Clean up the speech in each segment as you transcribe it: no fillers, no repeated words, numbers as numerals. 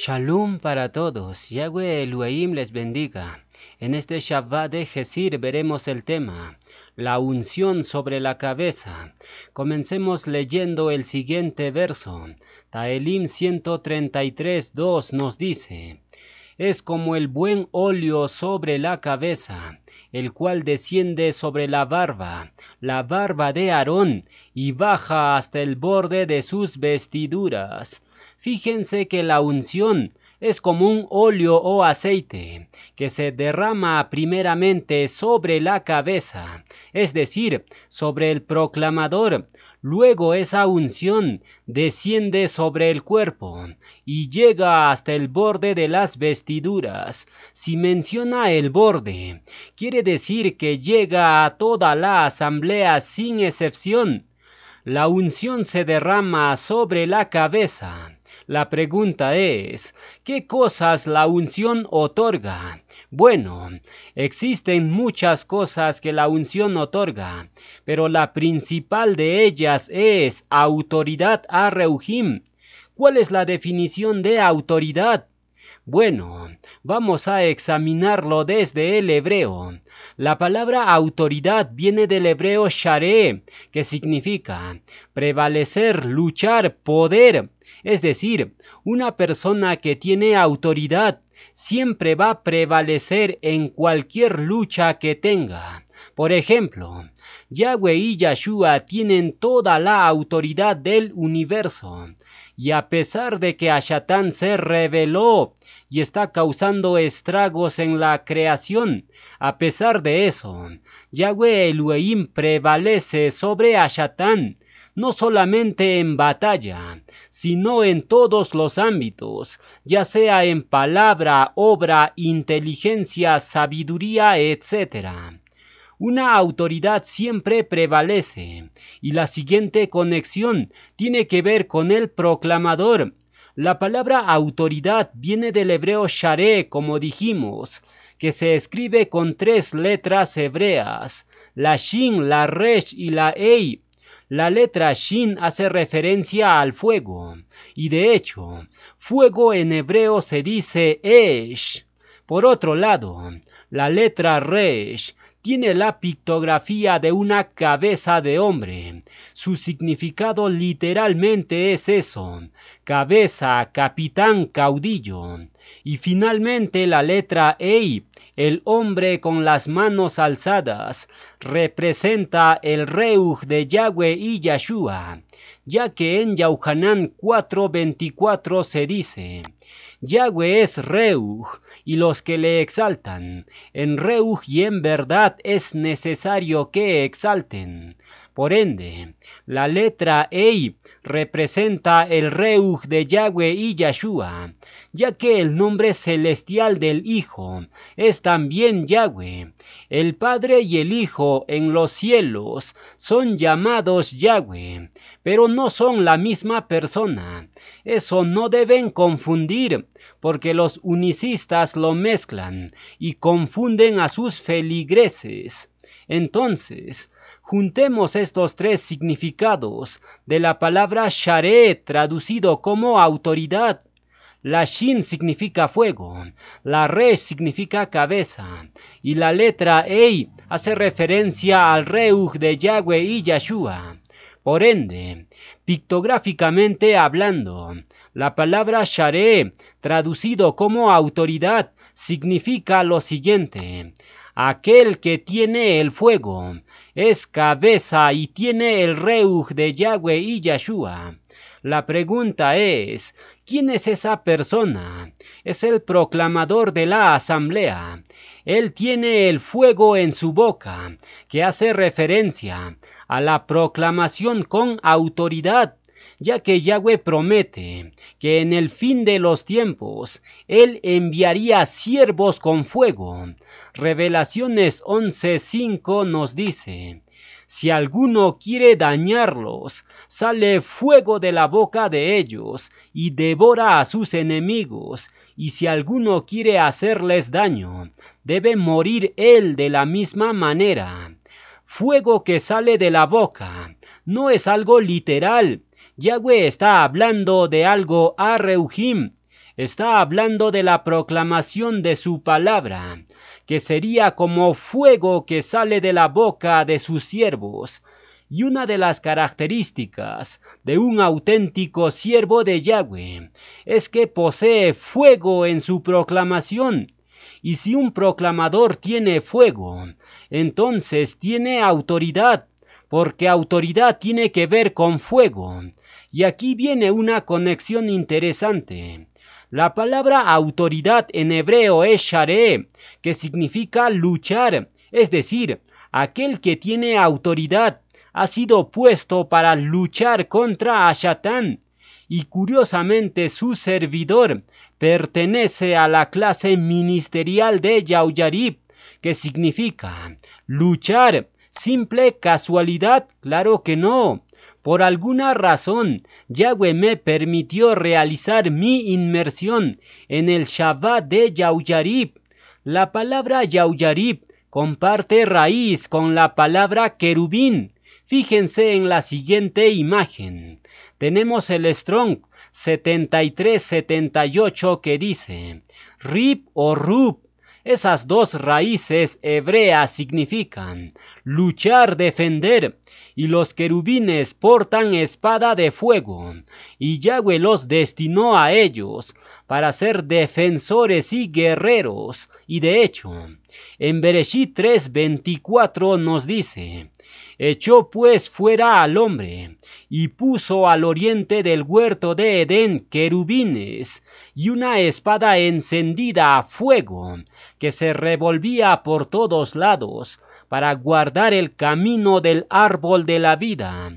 Shalom para todos. Yahweh Elohim les bendiga. En este Shabbat de Gesir veremos el tema, la unción sobre la cabeza. Comencemos leyendo el siguiente verso. Taelim 133:2 nos dice: es como el buen óleo sobre la cabeza, el cual desciende sobre la barba de Aarón, y baja hasta el borde de sus vestiduras. Fíjense que la unción es como un óleo o aceite que se derrama primeramente sobre la cabeza, es decir, sobre el proclamador. Luego esa unción desciende sobre el cuerpo y llega hasta el borde de las vestiduras. Si menciona el borde, quiere decir que llega a toda la asamblea sin excepción. La unción se derrama sobre la cabeza. La pregunta es, ¿qué cosas la unción otorga? Bueno, existen muchas cosas que la unción otorga, pero la principal de ellas es autoridad a Reuhim. ¿Cuál es la definición de autoridad? Bueno, vamos a examinarlo desde el hebreo. La palabra autoridad viene del hebreo shareh, que significa prevalecer, luchar, poder. Es decir, una persona que tiene autoridad siempre va a prevalecer en cualquier lucha que tenga. Por ejemplo, Yahweh y Yahshua tienen toda la autoridad del universo. Y a pesar de que Hashatán se rebeló y está causando estragos en la creación, a pesar de eso, Yahweh Elohim prevalece sobre Hashatán, no solamente en batalla, sino en todos los ámbitos, ya sea en palabra, obra, inteligencia, sabiduría, etc. Una autoridad siempre prevalece, y la siguiente conexión tiene que ver con el proclamador. La palabra autoridad viene del hebreo shareh, como dijimos, que se escribe con 3 letras hebreas, la shin, la resh y la ei. La letra shin hace referencia al fuego, y de hecho, fuego en hebreo se dice esh. Por otro lado, la letra resh tiene la pictografía de una cabeza de hombre. Su significado literalmente es eso: cabeza, capitán, caudillo. Y finalmente la letra ei, el hombre con las manos alzadas, representa el reuj de Yahweh y Yahshua, ya que en Yohanan 4:24 se dice: Yahweh es reuj, y los que le exaltan, en reuj y en verdad es necesario que exalten. Por ende, la letra ei representa el reuj de Yahweh y Yahshua, ya que el nombre celestial del Hijo es también Yahweh. El Padre y el Hijo en los cielos son llamados Yahweh, pero no son la misma persona. Eso no deben confundir, porque los unicistas lo mezclan y confunden a sus feligreses. Entonces, juntemos estos 3 significados de la palabra shareh, traducido como autoridad. La shin significa fuego, la resh significa cabeza, y la letra ei hace referencia al reuj de Yahweh y Yahshua. Por ende, pictográficamente hablando, la palabra shareh, traducido como autoridad, significa lo siguiente: aquel que tiene el fuego es cabeza y tiene el reuj de Yahweh y Yahshua. La pregunta es, ¿quién es esa persona? Es el proclamador de la asamblea. Él tiene el fuego en su boca, que hace referencia a la proclamación con autoridad, ya que Yahweh promete que en el fin de los tiempos Él enviaría siervos con fuego. Revelaciones 11:5 nos dice: si alguno quiere dañarlos, sale fuego de la boca de ellos y devora a sus enemigos. Y si alguno quiere hacerles daño, debe morir él de la misma manera. Fuego que sale de la boca no es algo literal. Yahweh está hablando de algo a Reuhim. está hablando de la proclamación de su palabra, que sería como fuego que sale de la boca de sus siervos. Y una de las características de un auténtico siervo de Yahweh es que posee fuego en su proclamación. Y si un proclamador tiene fuego, entonces tiene autoridad, porque autoridad tiene que ver con fuego. Y aquí viene una conexión interesante. La palabra autoridad en hebreo es shareh, que significa luchar, es decir, aquel que tiene autoridad ha sido puesto para luchar contra Ashatán. Y curiosamente su servidor pertenece a la clase ministerial de Yauyarib, que significa luchar. ¿Simple casualidad? Claro que no. Por alguna razón, Yahweh me permitió realizar mi inmersión en el Shabbat de Yauyarib. La palabra Yauyarib comparte raíz con la palabra querubín. Fíjense en la siguiente imagen. Tenemos el Strong 7378 que dice Rib o Rub. Esas dos raíces hebreas significan luchar, defender, y los querubines portan espada de fuego, y Yahweh los destinó a ellos para ser defensores y guerreros. Y de hecho, en Bereshit 3:24 nos dice: echó pues fuera al hombre, y puso al oriente del huerto de Edén querubines, y una espada encendida a fuego, que se revolvía por todos lados, para guardar el camino del árbol de la vida.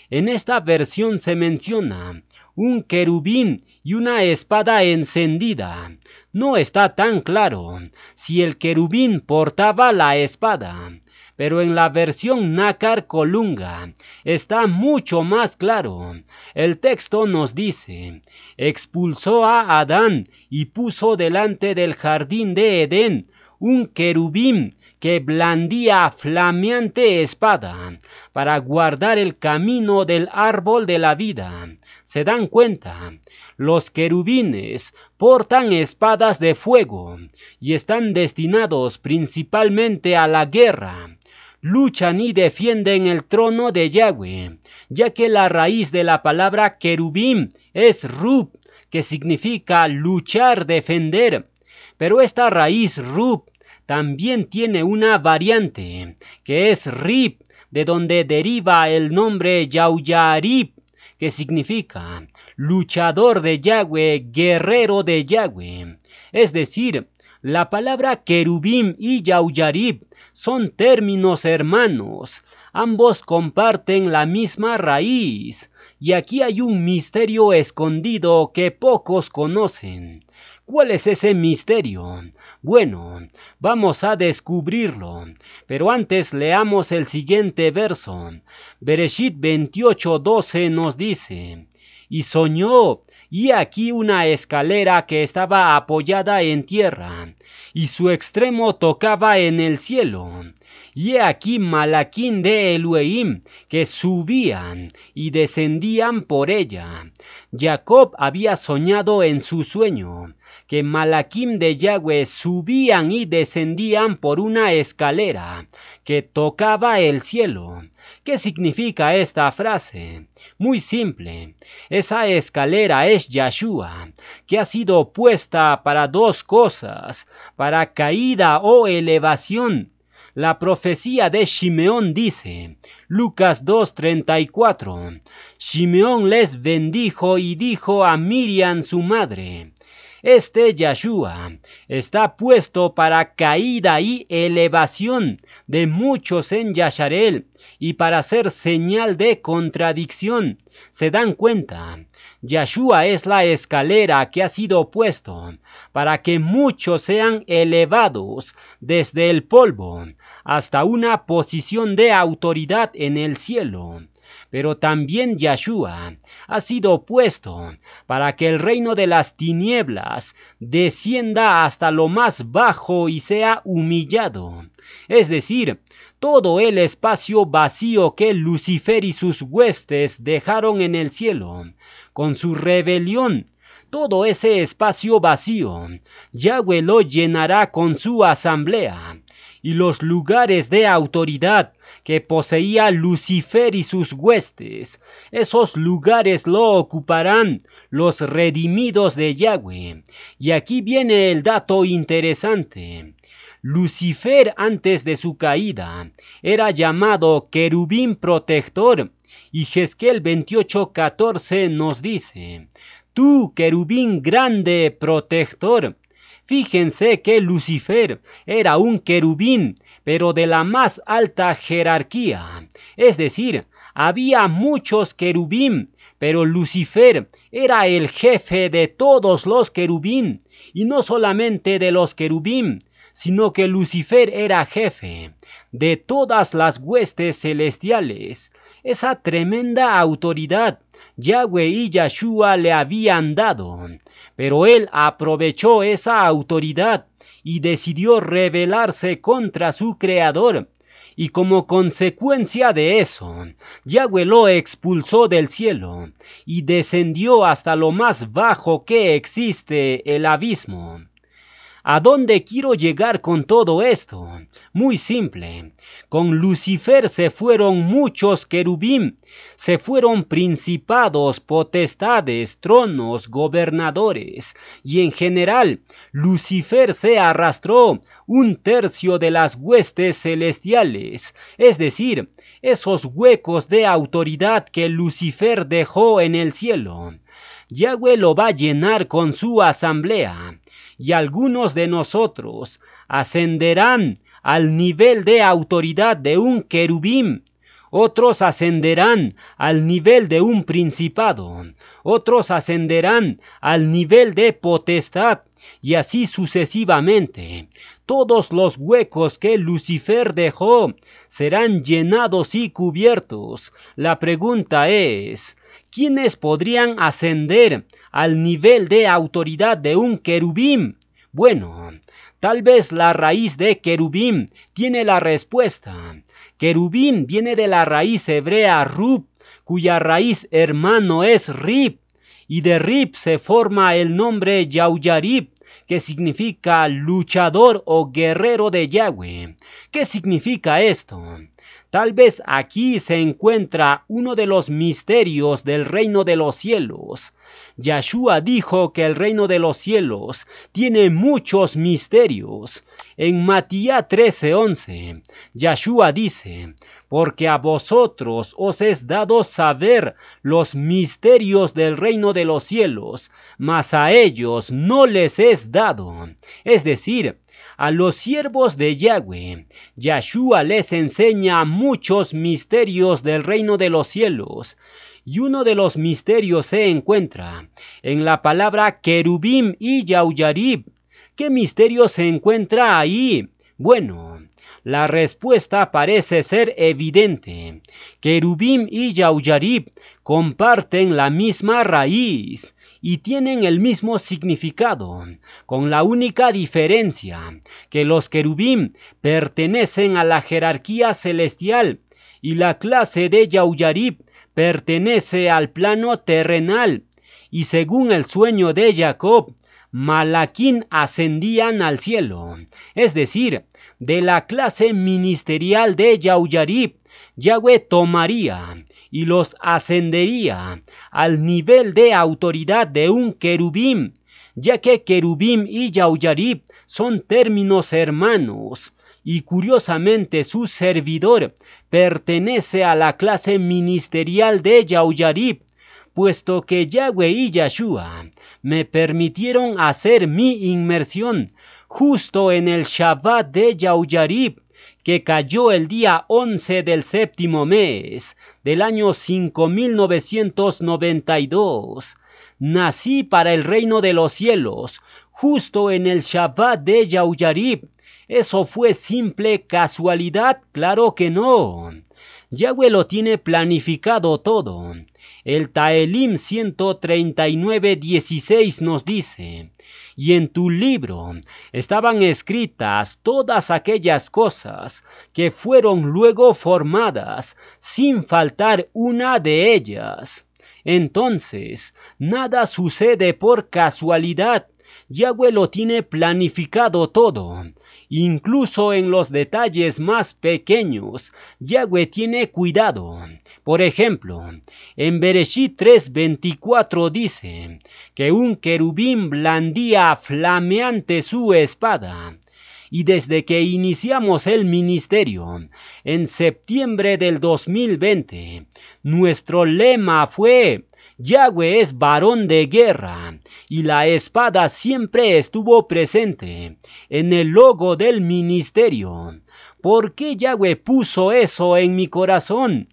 En esta versión se menciona un querubín y una espada encendida. No está tan claro si el querubín portaba la espada, pero en la versión Nácar Colunga está mucho más claro. El texto nos dice: expulsó a Adán y puso delante del jardín de Edén un querubín que blandía flameante espada para guardar el camino del árbol de la vida. ¿Se dan cuenta? Los querubines portan espadas de fuego y están destinados principalmente a la guerra. Luchan y defienden el trono de Yahweh, ya que la raíz de la palabra querubín es rub, que significa luchar, defender. Pero esta raíz rub también tiene una variante, que es rib, de donde deriva el nombre Yauyarib, que significa luchador de Yahweh, guerrero de Yahweh. Es decir, la palabra querubín y Yauyarib son términos hermanos. Ambos comparten la misma raíz. Y aquí hay un misterio escondido que pocos conocen. ¿Cuál es ese misterio? Bueno, vamos a descubrirlo, pero antes leamos el siguiente verso. Bereshit 28:12 nos dice: y soñó, y aquí una escalera que estaba apoyada en tierra, y su extremo tocaba en el cielo. Y he aquí malaquín de Elohim que subían y descendían por ella. Jacob había soñado en su sueño que malaquín de Yahweh subían y descendían por una escalera que tocaba el cielo. ¿Qué significa esta frase? Muy simple. Esa escalera es Yahshua, que ha sido puesta para dos cosas: para caída o elevación. La profecía de Shimeón dice, Lucas 2:34, Shimeón les bendijo y dijo a Miriam su madre: este Yahshua está puesto para caída y elevación de muchos en Yasharel y para ser señal de contradicción. ¿Se dan cuenta? Yahshua es la escalera que ha sido puesto para que muchos sean elevados desde el polvo hasta una posición de autoridad en el cielo. Pero también Yahshua ha sido puesto para que el reino de las tinieblas descienda hasta lo más bajo y sea humillado. Es decir, todo el espacio vacío que Lucifer y sus huestes dejaron en el cielo con su rebelión, Todo ese espacio vacío, Yahweh lo llenará con su asamblea, y los lugares de autoridad que poseía Lucifer y sus huestes, esos lugares lo ocuparán los redimidos de Yahweh. Y aquí viene el dato interesante. Lucifer, antes de su caída, era llamado querubín protector, y Ezequiel 28:14 nos dice: tú, querubín grande protector. Fíjense que Lucifer era un querubín, pero de la más alta jerarquía. Es decir, había muchos querubín, pero Lucifer era el jefe de todos los querubín, y no solamente de los querubín, sino que Lucifer era jefe de todas las huestes celestiales. Esa tremenda autoridad Yahweh y Yahshua le habían dado, pero él aprovechó esa autoridad y decidió rebelarse contra su creador. Y como consecuencia de eso, Yahweh lo expulsó del cielo y descendió hasta lo más bajo que existe, el abismo. ¿A dónde quiero llegar con todo esto? Muy simple. Con Lucifer se fueron muchos querubín, se fueron principados, potestades, tronos, gobernadores, y en general Lucifer se arrastró 1/3 de las huestes celestiales, es decir, esos huecos de autoridad que Lucifer dejó en el cielo. Yahweh lo va a llenar con su asamblea, y algunos de nosotros ascenderán al nivel de autoridad de un querubín, otros ascenderán al nivel de un principado, otros ascenderán al nivel de potestad, y así sucesivamente. Todos los huecos que Lucifer dejó serán llenados y cubiertos. La pregunta es: ¿quiénes podrían ascender al nivel de autoridad de un querubín? Bueno, tal vez la raíz de querubín tiene la respuesta. Querubín viene de la raíz hebrea rub, cuya raíz hermano es rib, y de rib se forma el nombre Yauyarib, que significa luchador o guerrero de Yahweh. ¿Qué significa esto? Tal vez aquí se encuentra uno de los misterios del reino de los cielos. Yahshua dijo que el reino de los cielos tiene muchos misterios. En Matías 13:11, Yahshua dice: porque a vosotros os es dado saber los misterios del reino de los cielos, mas a ellos no les es dado. Es decir, a los siervos de Yahweh, Yahshua les enseña muchos misterios del reino de los cielos. Y uno de los misterios se encuentra en la palabra querubín y yauyarib. ¿Qué misterio se encuentra ahí? Bueno, la respuesta parece ser evidente. Querubín y yauyarib comparten la misma raíz y tienen el mismo significado, con la única diferencia que los querubín pertenecen a la jerarquía celestial y la clase de yauyarib pertenece al plano terrenal. Y según el sueño de Jacob, Malaquín ascendían al cielo, es decir, de la clase ministerial de Yauyarib, Yahweh tomaría y los ascendería al nivel de autoridad de un querubín, ya que querubín y Yauyarib son términos hermanos, y curiosamente su servidor pertenece a la clase ministerial de Yauyarib, puesto que Yahweh y Yahshua me permitieron hacer mi inmersión justo en el Shabbat de Yauyarib, que cayó el día 11 del séptimo mes del año 5992. Nací para el reino de los cielos, justo en el Shabbat de Yauyarib. ¿Eso fue simple casualidad? Claro que no. Yahweh lo tiene planificado todo. El Taelim 139:16 nos dice: y en tu libro estaban escritas todas aquellas cosas que fueron luego formadas, sin faltar una de ellas. Entonces, nada sucede por casualidad. Yahweh lo tiene planificado todo. Incluso en los detalles más pequeños, Yahweh tiene cuidado. Por ejemplo, en Bereshit 3:24 dice que un querubín blandía flameante su espada. Y desde que iniciamos el ministerio, en septiembre del 2020, nuestro lema fue: Yahweh es varón de guerra, y la espada siempre estuvo presente en el logo del ministerio. ¿Por qué Yahweh puso eso en mi corazón?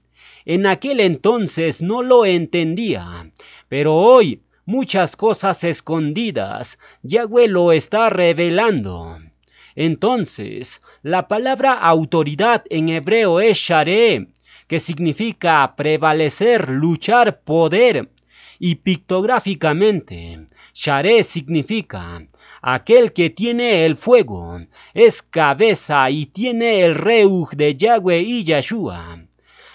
En aquel entonces no lo entendía, pero hoy muchas cosas escondidas Yahweh lo está revelando. Entonces, la palabra autoridad en hebreo es sharé, que significa prevalecer, luchar, poder. Y pictográficamente, sharé significa aquel que tiene el fuego, es cabeza y tiene el reuj de Yahweh y Yahshua.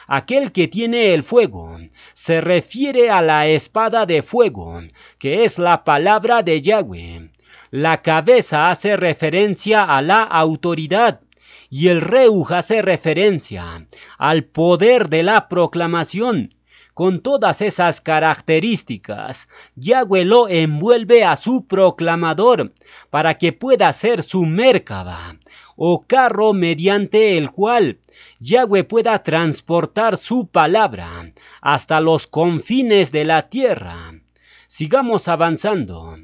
Aquel que tiene el fuego se refiere a la espada de fuego, que es la palabra de Yahweh. La cabeza hace referencia a la autoridad y el reuj hace referencia al poder de la proclamación. Con todas esas características, Yahweh lo envuelve a su proclamador para que pueda ser su merkabah, o carro mediante el cual Yahweh pueda transportar su palabra hasta los confines de la tierra. Sigamos avanzando.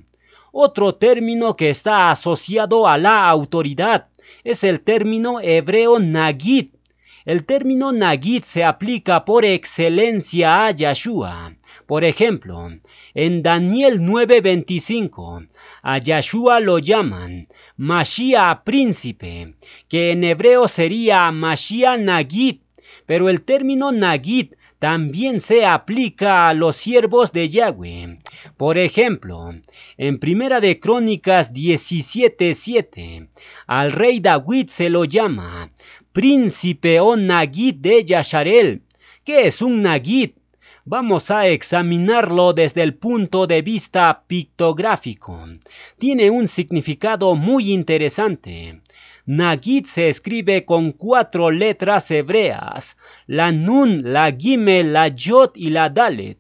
Otro término que está asociado a la autoridad es el término hebreo nagid. El término nagid se aplica por excelencia a Yahshua. Por ejemplo, en Daniel 9:25, a Yahshua lo llaman Mashiach príncipe, que en hebreo sería Mashiach nagid, pero el término nagid también se aplica a los siervos de Yahweh. Por ejemplo, en Primera de Crónicas 17:7, al rey David se lo llama príncipe o nagid de Yasharel. ¿Qué es un nagid? Vamos a examinarlo desde el punto de vista pictográfico. Tiene un significado muy interesante. Nagid se escribe con 4 letras hebreas: la Nun, la Gimel, la Yod y la Dalet.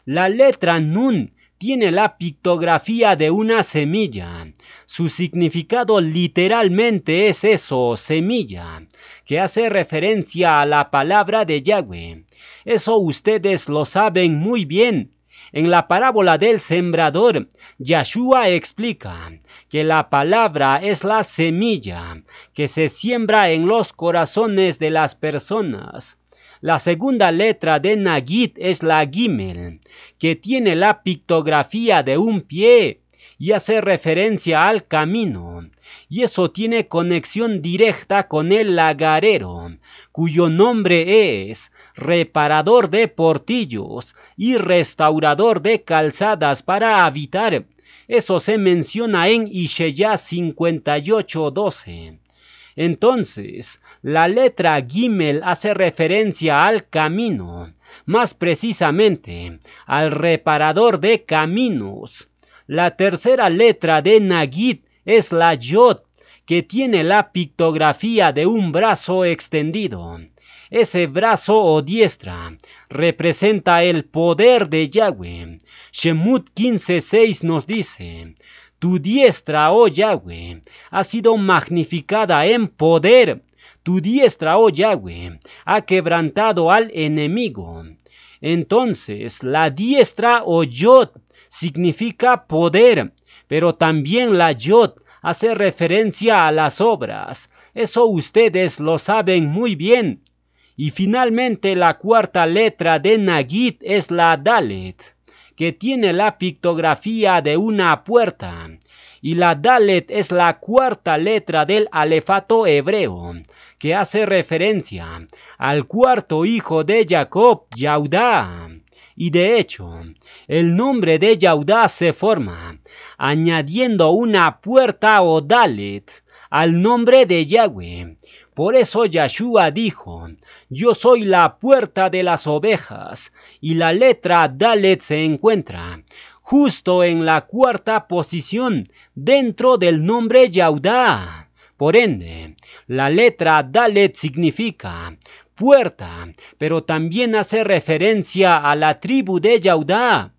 La letra Nun tiene la pictografía de una semilla. Su significado literalmente es eso, semilla, que hace referencia a la palabra de Yahweh. Eso ustedes lo saben muy bien. En la parábola del sembrador, Yahshua explica que la palabra es la semilla que se siembra en los corazones de las personas. La segunda letra de Nagid es la Gimel, que tiene la pictografía de un pie y hace referencia al camino. Y eso tiene conexión directa con el lagarero, cuyo nombre es reparador de portillos y restaurador de calzadas para habitar. Eso se menciona en Ishaya 58:12. Entonces, la letra Gimel hace referencia al camino, más precisamente al reparador de caminos. La tercera letra de Nagid es la Yod, que tiene la pictografía de un brazo extendido. Ese brazo o diestra representa el poder de Yahweh. Shemut 15:6 nos dice: tu diestra, oh Yahweh, ha sido magnificada en poder. Tu diestra, oh Yahweh, ha quebrantado al enemigo. Entonces, la diestra o Yod significa poder, pero también la Yod hace referencia a las obras. Eso ustedes lo saben muy bien. Y finalmente la cuarta letra de Nagid es la Dalet, que tiene la pictografía de una puerta. Y la Dalet es la cuarta letra del alefato hebreo, que hace referencia al cuarto hijo de Jacob, Yahudá. Y de hecho, el nombre de Yahudá se forma añadiendo una puerta o Dalet al nombre de Yahweh. Por eso Yahshua dijo, yo soy la puerta de las ovejas, y la letra Dalet se encuentra justo en la cuarta posición dentro del nombre Yahudá. Por ende, la letra Dalet significa puerta, pero también hace referencia a la tribu de Yahudá.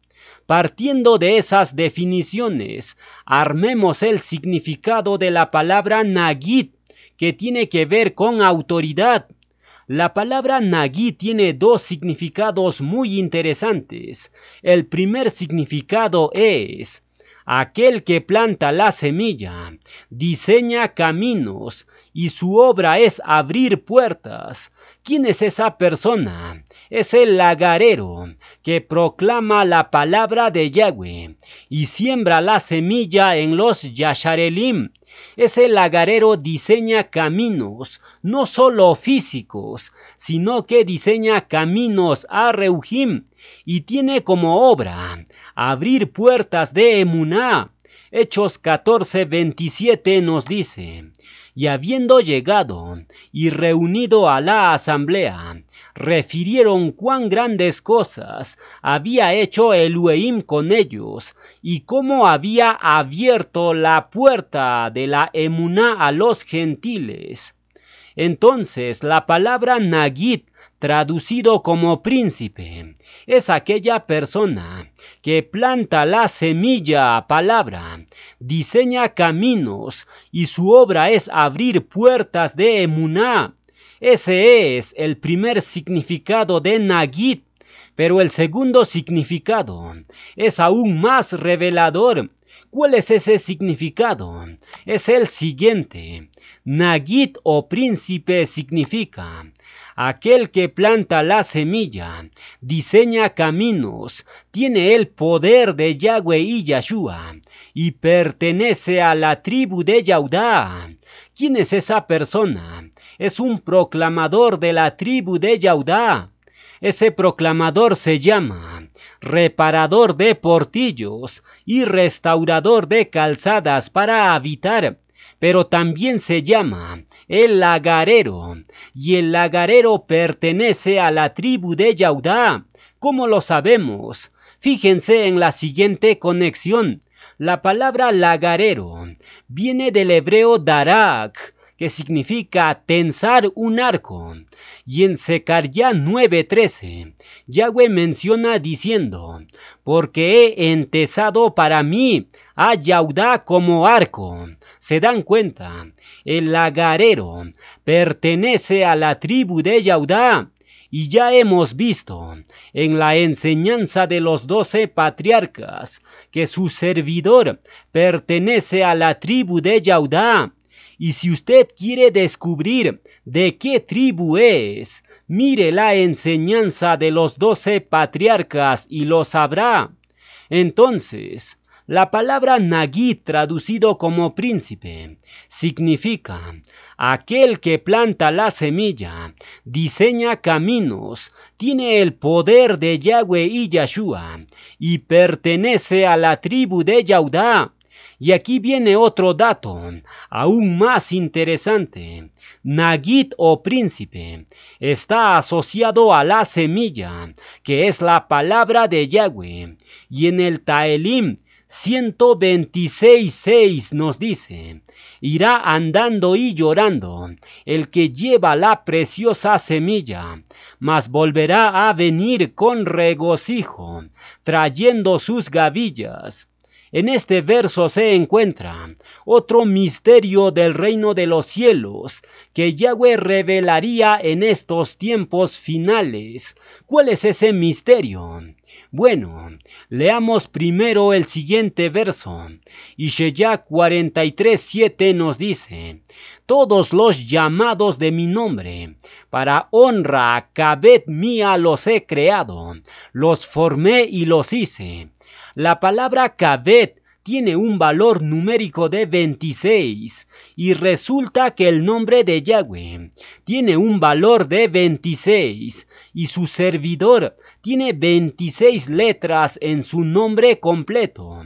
Partiendo de esas definiciones, armemos el significado de la palabra Nagid, que tiene que ver con autoridad. La palabra Nagid tiene dos significados muy interesantes. El primer significado es: aquel que planta la semilla, diseña caminos y su obra es abrir puertas. ¿Quién es esa persona? Es el lagarero que proclama la palabra de Yahweh y siembra la semilla en los Yasharelim. Ese lagarero diseña caminos, no solo físicos, sino que diseña caminos a Reuhim y tiene como obra abrir puertas de Emuná. Hechos 14:27 nos dice: y habiendo llegado y reunido a la asamblea, refirieron cuán grandes cosas había hecho Elohim con ellos, y cómo había abierto la puerta de la emuná a los gentiles. Entonces, la palabra Nagid, traducido como príncipe, es aquella persona que planta la semilla palabra, diseña caminos y su obra es abrir puertas de emuná. Ese es el primer significado de Nagid, pero el segundo significado es aún más revelador. ¿Cuál es ese significado? Es el siguiente: Nagid o príncipe significa aquel que planta la semilla, diseña caminos, tiene el poder de Yahweh y Yahshua y pertenece a la tribu de Yahudá. ¿Quién es esa persona? Es un proclamador de la tribu de Yahudá. Ese proclamador se llama reparador de portillos y restaurador de calzadas para habitar, pero también se llama el lagarero, y el lagarero pertenece a la tribu de Yahudá. ¿Cómo lo sabemos? Fíjense en la siguiente conexión. La palabra lagarero viene del hebreo darak, que significa tensar un arco. Y en Zecarías 9:13, Yahweh menciona diciendo: porque he entesado para mí a Yahudá como arco. ¿Se dan cuenta? El lagarero pertenece a la tribu de Yahudá. Y ya hemos visto en la enseñanza de los 12 patriarcas que su servidor pertenece a la tribu de Yahudá. Y si usted quiere descubrir de qué tribu es, mire la enseñanza de los 12 patriarcas y lo sabrá. Entonces, la palabra Nagid, traducido como príncipe, significa aquel que planta la semilla, diseña caminos, tiene el poder de Yahweh y Yahshua y pertenece a la tribu de Yahudá. Y aquí viene otro dato, aún más interesante. Nagid o príncipe está asociado a la semilla, que es la palabra de Yahweh. Y en el Taelim 126:6 nos dice: irá andando y llorando el que lleva la preciosa semilla, mas volverá a venir con regocijo, trayendo sus gavillas. En este verso se encuentra otro misterio del reino de los cielos que Yahweh revelaría en estos tiempos finales. ¿Cuál es ese misterio? Bueno, leamos primero el siguiente verso. Ishaya 43:7 nos dice: todos los llamados de mi nombre, para honra, Kabed mía los he creado, los formé y los hice. La palabra Kabed tiene un valor numérico de 26 y resulta que el nombre de Yahweh tiene un valor de 26 y su servidor tiene 26 letras en su nombre completo.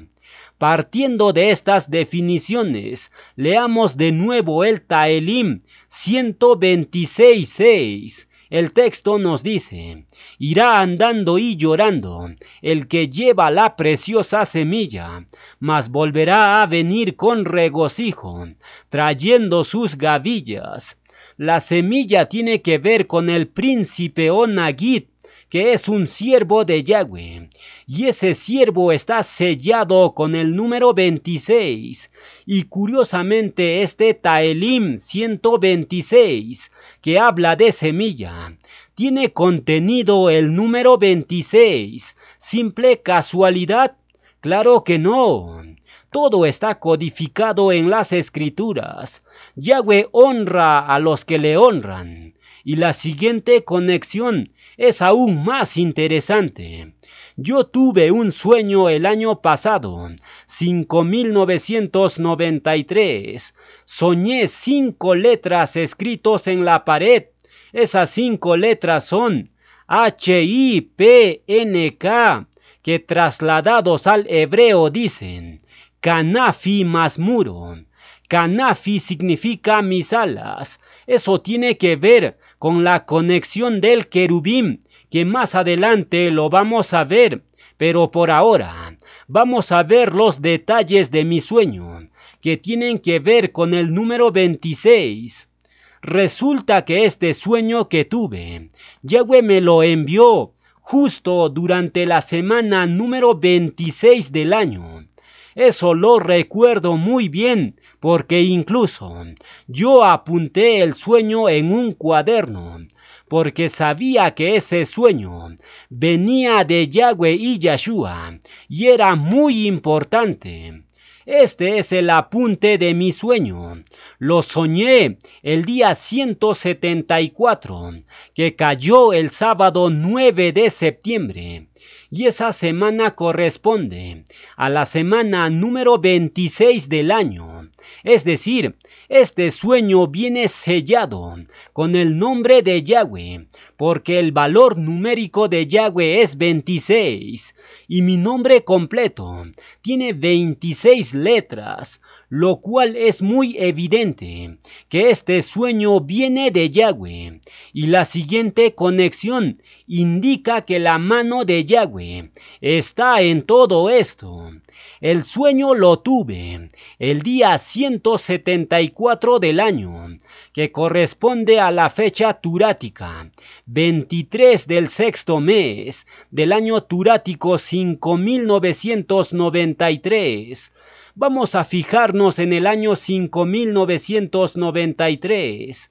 Partiendo de estas definiciones, leamos de nuevo el Taelim 126:6. El texto nos dice: irá andando y llorando el que lleva la preciosa semilla, mas volverá a venir con regocijo, trayendo sus gavillas. La semilla tiene que ver con el príncipe Onagit, que es un siervo de Yahweh, y ese siervo está sellado con el número 26, y curiosamente este Taelim 126, que habla de semilla, tiene contenido el número 26. ¿Simple casualidad? Claro que no. Todo está codificado en las Escrituras. Yahweh honra a los que le honran. Y la siguiente conexión es aún más interesante. Yo tuve un sueño el año pasado, 5993. Soñé 5 letras escritos en la pared. Esas 5 letras son HIPNK, que trasladados al hebreo dicen Kanafi Masmuro. Kanafi significa mis alas. Eso tiene que ver con la conexión del querubín, que más adelante lo vamos a ver. Pero por ahora vamos a ver los detalles de mi sueño, que tienen que ver con el número 26. Resulta que este sueño que tuve, Yahweh me lo envió justo durante la semana número 26 del año. Eso lo recuerdo muy bien, porque incluso yo apunté el sueño en un cuaderno, porque sabía que ese sueño venía de Yahweh y Yahshua, y era muy importante. Este es el apunte de mi sueño. Lo soñé el día 174, que cayó el sábado 9 de septiembre. Y esa semana corresponde a la semana número 26 del año. Es decir, este sueño viene sellado con el nombre de Yahweh, porque el valor numérico de Yahweh es 26, y mi nombre completo tiene 26 letras, lo cual es muy evidente que este sueño viene de Yahweh, y la siguiente conexión indica que la mano de Yahweh está en todo esto. El sueño lo tuve el día 174 del año, que corresponde a la fecha turática, 23 del sexto mes del año turático 5993. Vamos a fijarnos en el año 5993.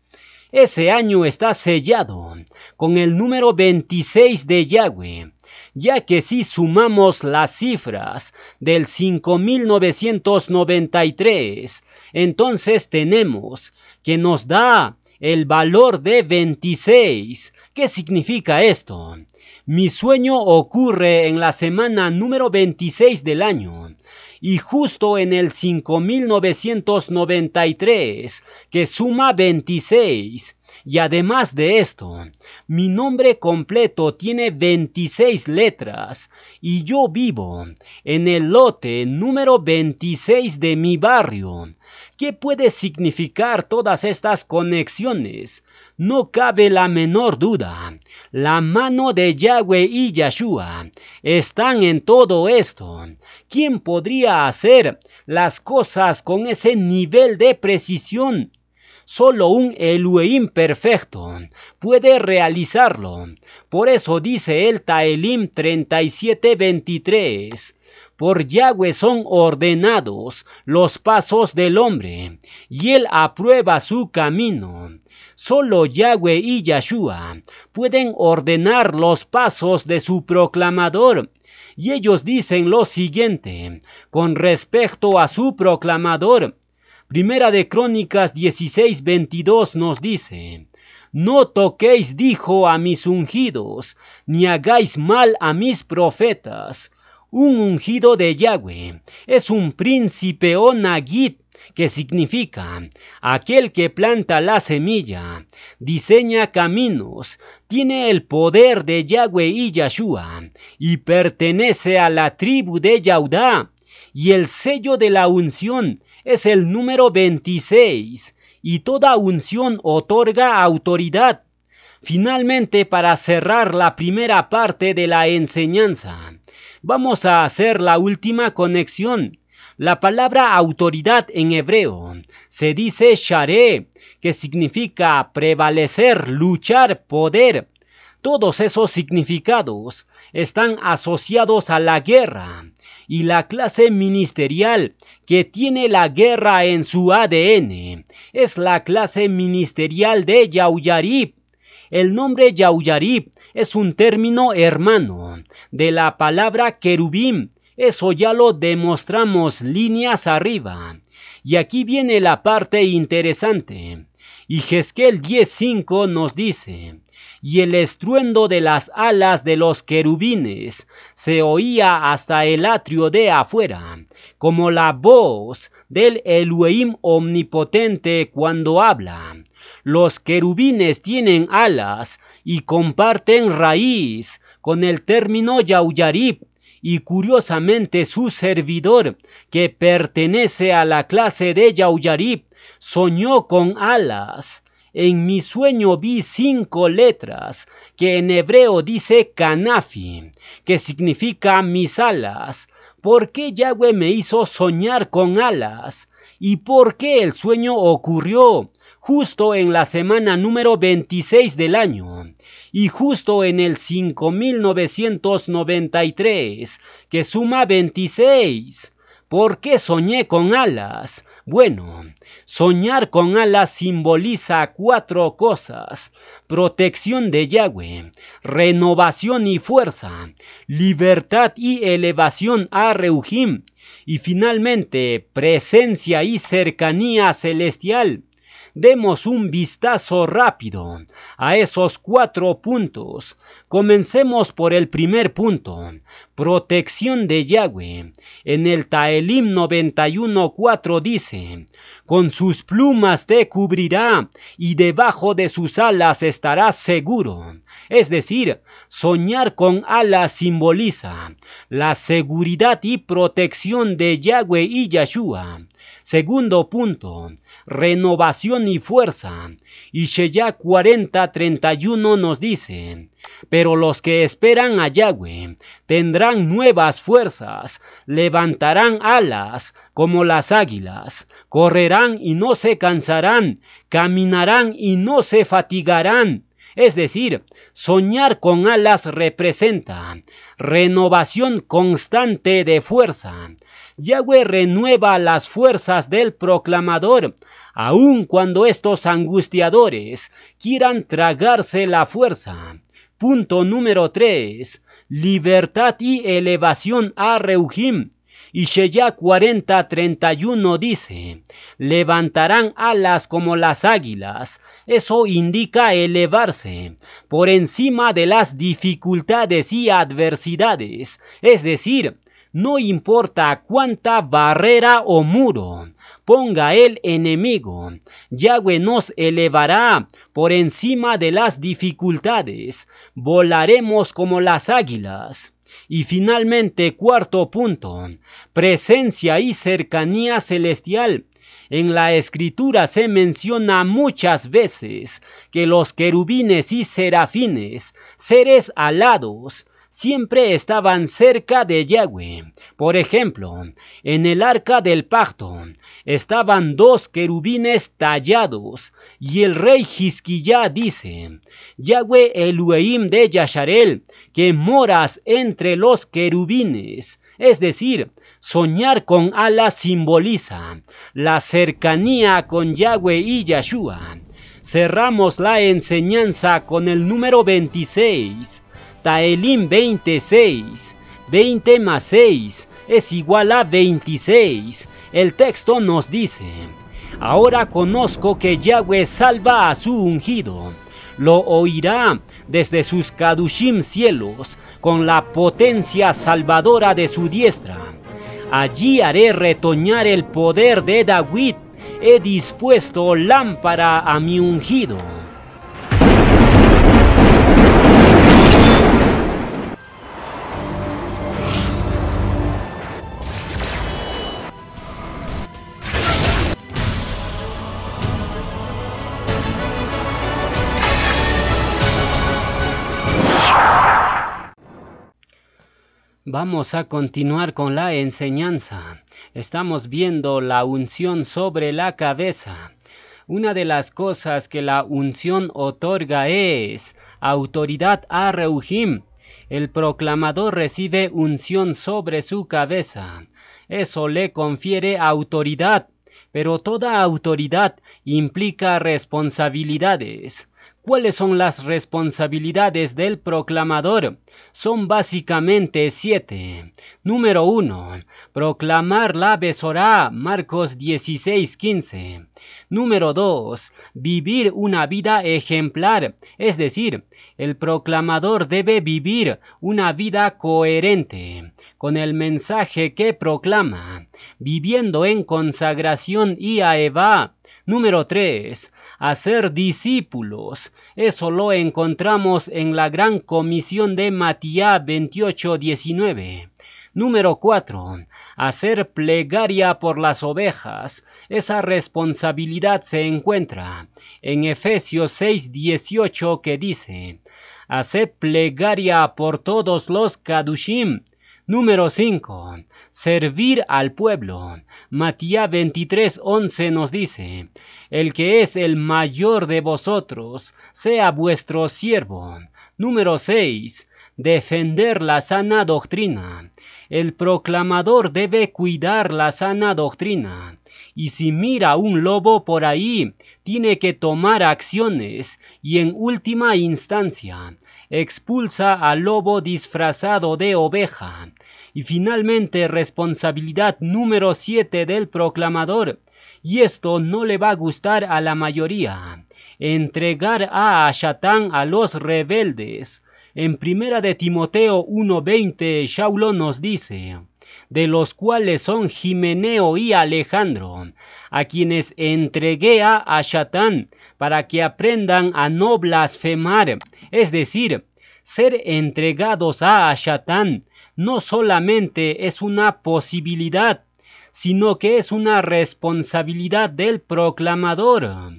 Ese año está sellado con el número 26 de Yahweh, ya que si sumamos las cifras del 5993, entonces tenemos que nos da el valor de 26. ¿Qué significa esto? Mi sueño ocurre en la semana número 26 del año, y justo en el 5993, que suma 26. Y además de esto, mi nombre completo tiene 26 letras, y yo vivo en el lote número 26 de mi barrio. ¿Qué puede significar todas estas conexiones? No cabe la menor duda. La mano de Yahweh y Yahshua están en todo esto. ¿Quién podría hacer las cosas con ese nivel de precisión? Solo un Elohim perfecto puede realizarlo. Por eso dice el Taelim 37:23. Por Yahweh son ordenados los pasos del hombre, y él aprueba su camino. Solo Yahweh y Yahshua pueden ordenar los pasos de su proclamador. Y ellos dicen lo siguiente con respecto a su proclamador. Primera de Crónicas 16:22 nos dice: no toquéis, dijo, a mis ungidos, ni hagáis mal a mis profetas. Un ungido de Yahweh es un príncipe o nagit, que significa aquel que planta la semilla, diseña caminos, tiene el poder de Yahweh y Yahshua, y pertenece a la tribu de Yahudá. y el sello de la unción es el número 26, y toda unción otorga autoridad. Finalmente, para cerrar la primera parte de la enseñanza, vamos a hacer la última conexión. La palabra autoridad en hebreo se dice sharé, que significa prevalecer, luchar, poder. Todos esos significados están asociados a la guerra y la clase ministerial que tiene la guerra en su ADN es la clase ministerial de Yauyarib. El nombre Yauyarib es un término hermano de la palabra querubim. Eso ya lo demostramos líneas arriba. Y aquí viene la parte interesante. Y Jezquiel 10:5 nos dice: y el estruendo de las alas de los querubines se oía hasta el atrio de afuera, como la voz del Elohim omnipotente cuando habla. Los querubines tienen alas y comparten raíz con el término Yauyarib. Y curiosamente su servidor, que pertenece a la clase de Yauyarib, soñó con alas. En mi sueño vi 5 letras, que en hebreo dice Kanafi, que significa mis alas. ¿Por qué Yahweh me hizo soñar con alas? ¿Y por qué el sueño ocurrió justo en la semana número 26 del año? Y justo en el 5993, que suma 26. ¿Por qué soñé con alas? Bueno, soñar con alas simboliza 4 cosas: protección de Yahweh, renovación y fuerza, libertad y elevación a Reuhim, y finalmente presencia y cercanía celestial. Demos un vistazo rápido a esos 4 puntos. Comencemos por el primer punto: protección de Yahweh. En el Taelim 91:4 dice: con sus plumas te cubrirá y debajo de sus alas estarás seguro. Es decir, soñar con alas simboliza la seguridad y protección de Yahweh y Yahshua. Segundo punto: renovación y fuerza. Ishaya 40:31 nos dice: pero los que esperan a Yahweh tendrán nuevas fuerzas, levantarán alas como las águilas, correrán y no se cansarán, caminarán y no se fatigarán. Es decir, soñar con alas representa renovación constante de fuerza. Yahweh renueva las fuerzas del proclamador, aun cuando estos angustiadores quieran tragarse la fuerza. Punto número 3. Libertad y elevación a Reuhim. Ishaya 40:31 dice: levantarán alas como las águilas. Eso indica elevarse por encima de las dificultades y adversidades. Es decir, no importa cuánta barrera o muro ponga el enemigo, Yahweh nos elevará por encima de las dificultades. Volaremos como las águilas. Y finalmente, cuarto punto: presencia y cercanía celestial. En la escritura se menciona muchas veces que los querubines y serafines, seres alados, siempre estaban cerca de Yahweh. Por ejemplo, en el arca del pacto estaban 2 querubines tallados, y el rey Hizquiyá dice: Yahweh Elohim de Yasharel, que moras entre los querubines. Es decir, soñar con alas simboliza la cercanía con Yahweh y Yahshua. Cerramos la enseñanza con el número 26. Taelim 26, 20 más 6 es igual a 26. El texto nos dice: ahora conozco que Yahweh salva a su ungido. Lo oirá desde sus Kadushim cielos, con la potencia salvadora de su diestra. Allí haré retoñar el poder de David. He dispuesto lámpara a mi ungido. Vamos a continuar con la enseñanza. Estamos viendo la unción sobre la cabeza. Una de las cosas que la unción otorga es autoridad a Reuhim. El proclamador recibe unción sobre su cabeza. Eso le confiere autoridad, pero toda autoridad implica responsabilidades. ¿Cuáles son las responsabilidades del proclamador? Son básicamente 7. Número 1. Proclamar la Besorá, Marcos 16:15. Número 2. Vivir una vida ejemplar, es decir, el proclamador debe vivir una vida coherente con el mensaje que proclama, viviendo en consagración y aevá. Número 3. Hacer discípulos. Eso lo encontramos en la Gran Comisión de Matías 28:19. Número 4. Hacer plegaria por las ovejas. Esa responsabilidad se encuentra en Efesios 6:18 que dice: haced plegaria por todos los kadushim. Número 5. Servir al pueblo. Matías 23:11 nos dice: el que es el mayor de vosotros, sea vuestro siervo. Número 6. Defender la sana doctrina. El proclamador debe cuidar la sana doctrina. Y si mira un lobo por ahí, tiene que tomar acciones y en última instancia expulsa al lobo disfrazado de oveja. Y finalmente, responsabilidad número 7 del proclamador. Y esto no le va a gustar a la mayoría: entregar a Ashatán a los rebeldes. En 1 de Timoteo 1:20, Shaulo nos dice: de los cuales son Himeneo y Alejandro, a quienes entregué a Ashatán, para que aprendan a no blasfemar. Es decir, ser entregados a Ashatán no solamente es una posibilidad, sino que es una responsabilidad del proclamador.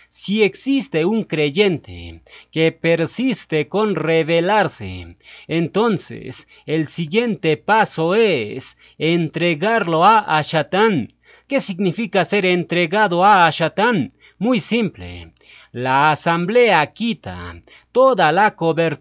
Si existe un creyente que persiste con rebelarse, entonces el siguiente paso es entregarlo a Ashatán. ¿Qué significa ser entregado a Ashatán? Muy simple. La asamblea quita toda la cobertura